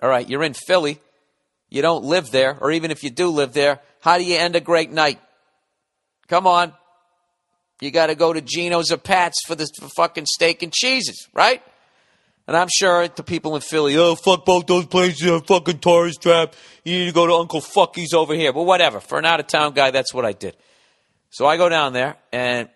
All right, you're in Philly. You don't live there, or even if you do live there, how do you end a great night? Come on. You got to go to Geno's or Pat's for the fucking steak and cheeses, right? And I'm sure the people in Philly, oh, fuck both those places, a fucking tourist trap. You need to go to Uncle Fucky's over here. But whatever. For an out-of-town guy, that's what I did. So I go down there, and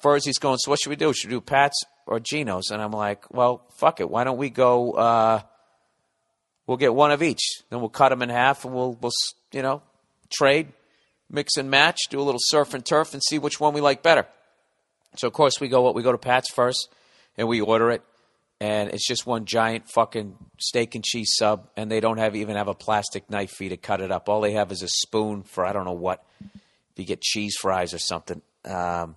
first he's going, so what should we do? Should we do Pat's or Geno's? And I'm like, well, fuck it. Why don't we go, we'll get one of each. Then we'll cut them in half, and we'll trade, mix and match, do a little surf and turf, and see which one we like better. So, of course, we go to Pat's first, and we order it. And it's just one giant fucking steak and cheese sub, and they don't even have a plastic knife for you to cut it up. All they have is a spoon for I don't know what. If you get cheese fries or something. So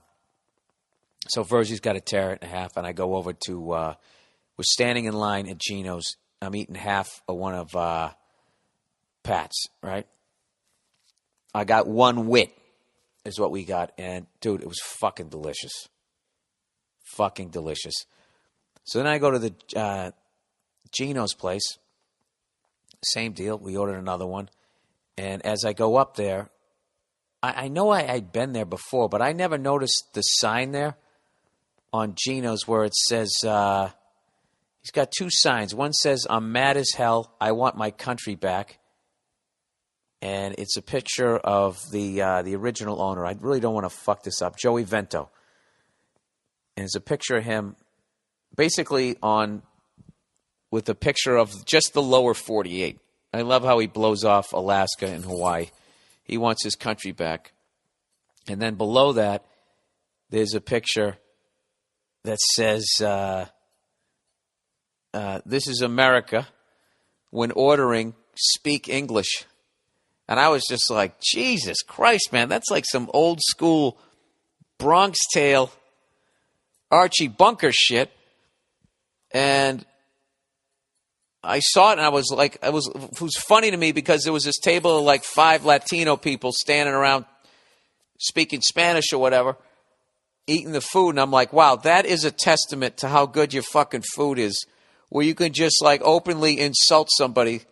Virgie's got to tear it in half, and I go over to we're standing in line at Geno's. I'm eating half of one of Pat's, right? I got one wit is what we got, and, dude, it was fucking delicious. Fucking delicious. So then I go to the Geno's place. Same deal. We ordered another one. And as I go up there, I know I'd been there before, but I never noticed the sign there on Geno's where it says, he's got two signs. One says, I'm mad as hell. I want my country back. And it's a picture of the original owner. I really don't want to fuck this up. Joey Vento. And it's a picture of him basically with a picture of just the lower 48. I love how he blows off Alaska and Hawaii. He wants his country back. And then below that, there's a picture that says, this is America. When ordering, speak English. And I was just like, Jesus Christ, man, that's like some old school Bronx Tale Archie Bunker shit. And I saw it, and I was like, it was funny to me because there was this table of like 5 Latino people standing around speaking Spanish or whatever, eating the food. And I'm like, wow, that is a testament to how good your fucking food is, where you can just like openly insult somebody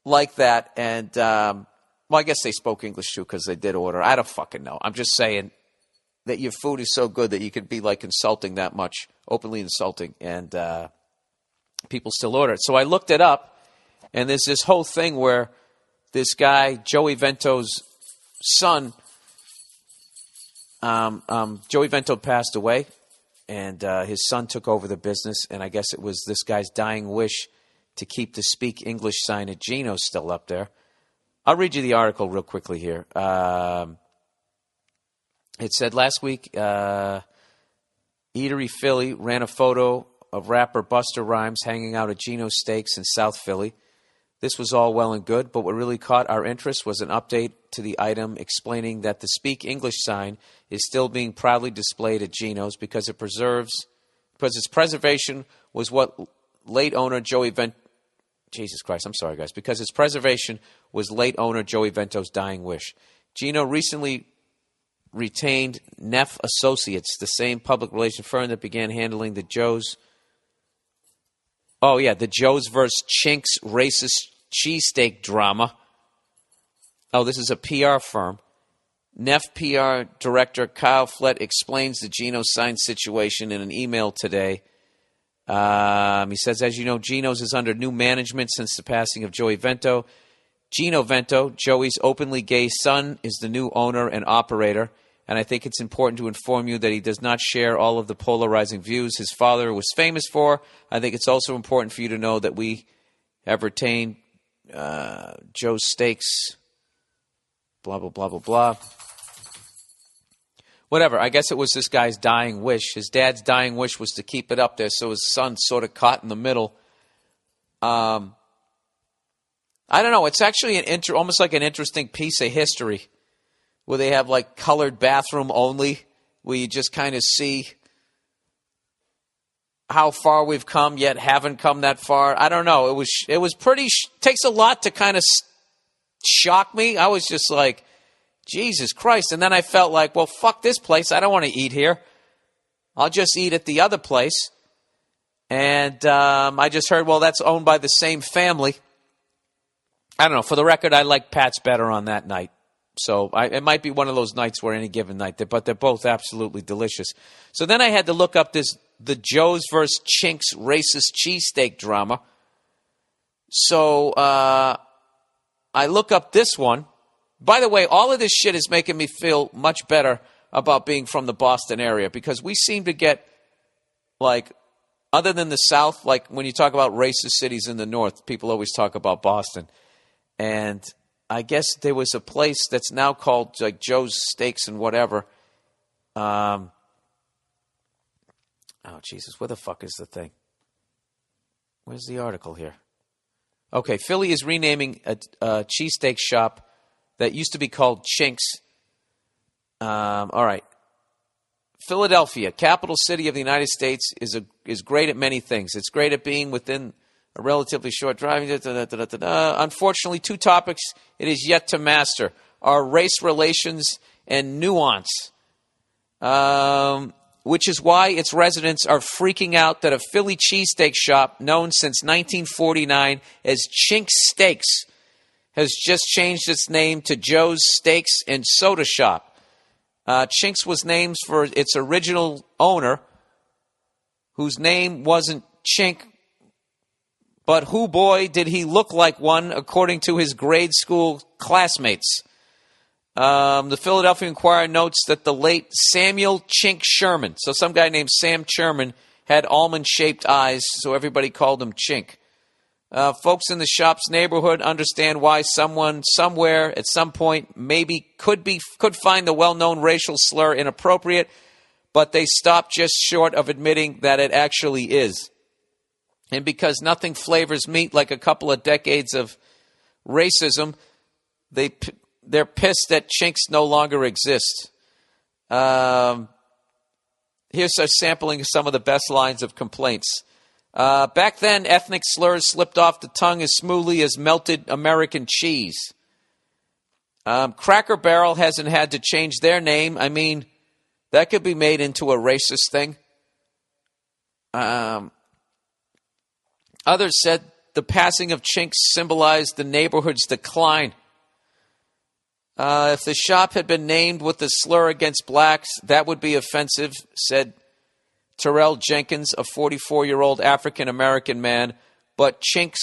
like that. And, well, I guess they spoke English too because they did order. I don't fucking know. I'm just saying that your food is so good that you could be like insulting that much, openly insulting, and people still order it. So I looked it up, and there's this whole thing where this guy, Joey Vento's son, Joey Vento passed away, and his son took over the business, and I guess it was this guy's dying wish to keep the Speak English sign at Geno's still up there. I'll read you the article real quickly here. It said last week, Eatery Philly ran a photo of rapper Busta Rhymes hanging out at Geno's Steaks in South Philly. This was all well and good, but what really caught our interest was an update to the item explaining that the Speak English sign is still being proudly displayed at Geno's because its preservation was what late owner Joey Vento... Jesus Christ, I'm sorry, guys. Because its preservation was late owner Joey Vento's dying wish. Geno recently retained Neff Associates, the same public relations firm that began handling the Joe's versus Chinks racist cheesesteak drama. Oh, this is a PR firm. Neff PR director Kyle Flett explains the Geno sign situation in an email today. He says, as you know, Geno's is under new management since the passing of Joey Vento. Geno Vento, Joey's openly gay son, is the new owner and operator, and I think it's important to inform you that he does not share all of the polarizing views his father was famous for. I think it's also important for you to know that we have retained Joe's Steaks, blah, blah, blah, blah, blah. Whatever, I guess it was this guy's dying wish. His dad's dying wish was to keep it up there, so his son's sort of caught in the middle. I don't know. It's actually almost like an interesting piece of history where they have like colored bathroom only, where you just kind of see how far we've come yet haven't come that far. I don't know. It was pretty. Takes a lot to kind of shock me. I was just like, Jesus Christ. And then I felt like, well, fuck this place. I don't want to eat here. I'll just eat at the other place. And I just heard, well, that's owned by the same family. I don't know. For the record, I like Pat's better on that night. So it might be one of those nights where any given night, but they're both absolutely delicious. So then I had to look up the Joe's versus Chink's racist cheesesteak drama. So I look up this one. By the way, all of this shit is making me feel much better about being from the Boston area, because we seem to get, like, other than the South, like when you talk about racist cities in the North, people always talk about Boston. And I guess there was a place that's now called like Joe's Steaks and whatever. Oh, Jesus, where the fuck is the thing? Where's the article here? Okay, Philly is renaming a cheesesteak shop that used to be called Chink's. All right. Philadelphia, capital city of the United States, is great at many things. It's great at being within a relatively short driving. Unfortunately, two topics it is yet to master are race relations and nuance, which is why its residents are freaking out that a Philly cheesesteak shop known since 1949 as Chink's Steaks has just changed its name to Joe's Steaks and Soda Shop. Chink's was named for its original owner, whose name wasn't Chink, but who, boy, did he look like one, according to his grade school classmates. The Philadelphia Inquirer notes that the late Samuel Chink Sherman, so some guy named Sam Sherman, had almond-shaped eyes, so everybody called him Chink. Folks in the shop's neighborhood understand why someone somewhere at some point maybe could find the well-known racial slur inappropriate, but they stop just short of admitting that it actually is. And because nothing flavors meat like a couple of decades of racism, they're pissed that Chinks no longer exist. Here's a sampling of some of the best lines of complaints. Back then, ethnic slurs slipped off the tongue as smoothly as melted American cheese. Cracker Barrel hasn't had to change their name. I mean, that could be made into a racist thing. Others said the passing of Chinks symbolized the neighborhood's decline. If the shop had been named with the slur against blacks, that would be offensive, said Terrell Jenkins, a 44-year-old African-American man, but Chink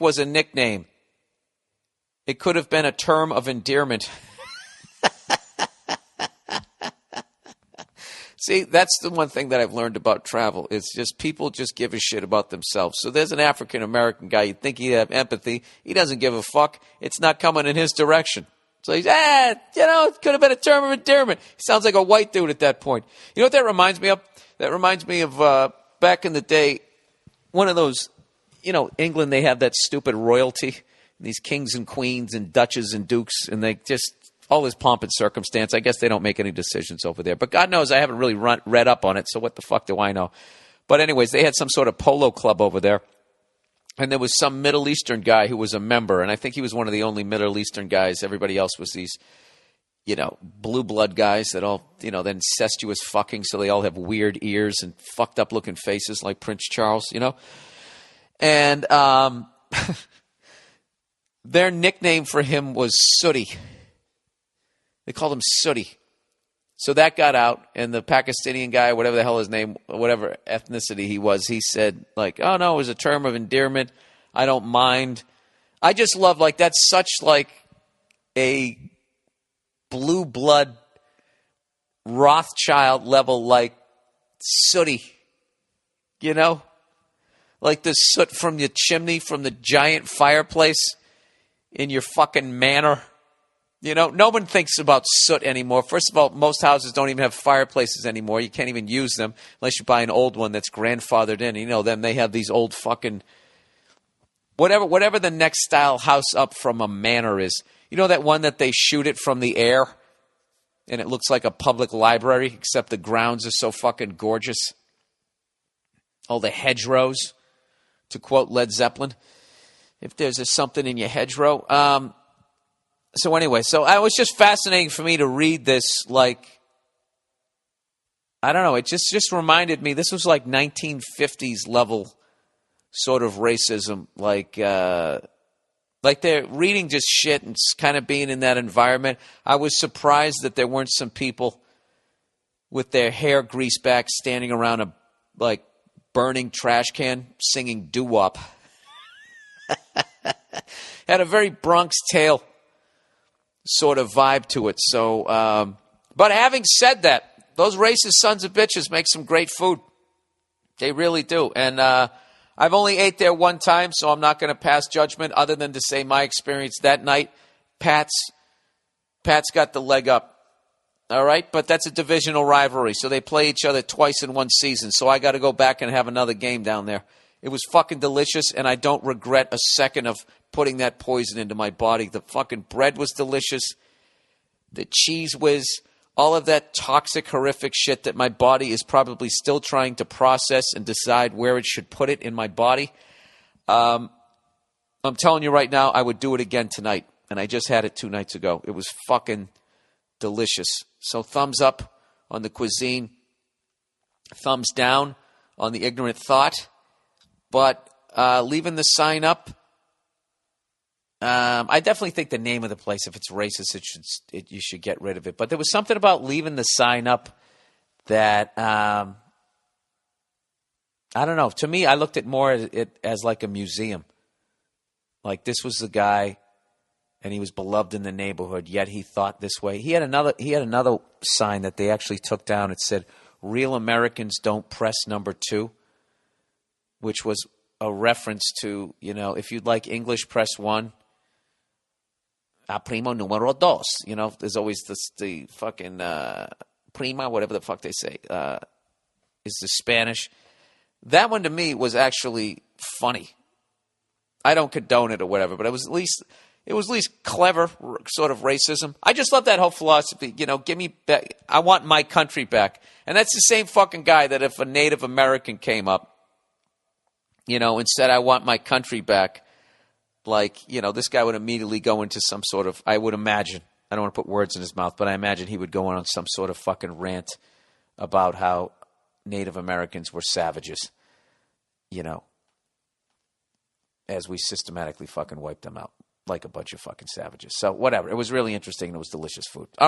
was a nickname. It could have been a term of endearment. See, that's the one thing that I've learned about travel. It's just people just give a shit about themselves. So there's an African-American guy. You'd think he'd have empathy. He doesn't give a fuck. It's not coming in his direction. So he's, it could have been a term of endearment. He sounds like a white dude at that point. You know what that reminds me of? That reminds me of back in the day, one of those, England, they have that stupid royalty, these kings and queens and duchess and dukes, and they just, all this pomp and circumstance. I guess they don't make any decisions over there. But God knows I haven't really read up on it, so what the fuck do I know? But anyways, they had some sort of polo club over there. And there was some Middle Eastern guy who was a member, and I think he was one of the only Middle Eastern guys. Everybody else was these, blue blood guys that all, then incestuous fucking, so they all have weird ears and fucked up looking faces like Prince Charles, And their nickname for him was Sooty. They called him Sooty. So that got out, and the Pakistani guy, whatever the hell his name, whatever ethnicity he was, he said, oh, no, it was a term of endearment. I don't mind. I just love, that's such, a blue blood Rothschild level, Sooty. Like the soot from your chimney, from the giant fireplace in your fucking manor. No one thinks about soot anymore. First of all, most houses don't even have fireplaces anymore. You can't even use them unless you buy an old one that's grandfathered in. Them, they have these old fucking, whatever the next style house up from a manor is. That one that they shoot it from the air and it looks like a public library, except the grounds are so fucking gorgeous. All the hedgerows, to quote Led Zeppelin. If there's something in your hedgerow. So anyway, it was just fascinating for me to read this, I don't know. It just reminded me. This was like 1950s level sort of racism. Like they're reading just shit and kind of being in that environment. I was surprised that there weren't some people with their hair greased back standing around a like burning trash can singing doo-wop. Had a very Bronx Tale sort of vibe to it. So, but having said that, those racist sons of bitches make some great food. They really do. And I've only ate there one time, so I'm not going to pass judgment other than to say my experience that night. Pat's got the leg up. All right? But that's a divisional rivalry, so they play each other twice in one season. So I got to go back and have another game down there. It was fucking delicious, and I don't regret a second of putting that poison into my body. The fucking bread was delicious. The cheese whiz. All of that toxic, horrific shit that my body is probably still trying to process and decide where it should put it in my body. I'm telling you right now, I would do it again tonight. And I just had it 2 nights ago. It was fucking delicious. So thumbs up on the cuisine. Thumbs down on the ignorant thought. But leaving the sign up, I definitely think the name of the place, if it's racist, you should get rid of it. But there was something about leaving the sign up that, I don't know. To me, I looked at more as like a museum. Like this was the guy, and he was beloved in the neighborhood, yet he thought this way. He had another sign that they actually took down. It said, "Real Americans don't press number 2," which was a reference to, if you'd like English, press 1. A primo numero dos. There's always the fucking prima, whatever the fuck they say, is the Spanish. That one to me was actually funny. I don't condone it or whatever, but it was at least clever sort of racism. I just love that whole philosophy. Give me back. I want my country back. And that's the same fucking guy that if a Native American came up, and said, I want my country back, this guy would immediately go into some sort of, I would imagine, I don't want to put words in his mouth, but I imagine he would go on some sort of fucking rant about how Native Americans were savages, as we systematically fucking wiped them out like a bunch of fucking savages. So whatever. It was really interesting and it was delicious food. Okay.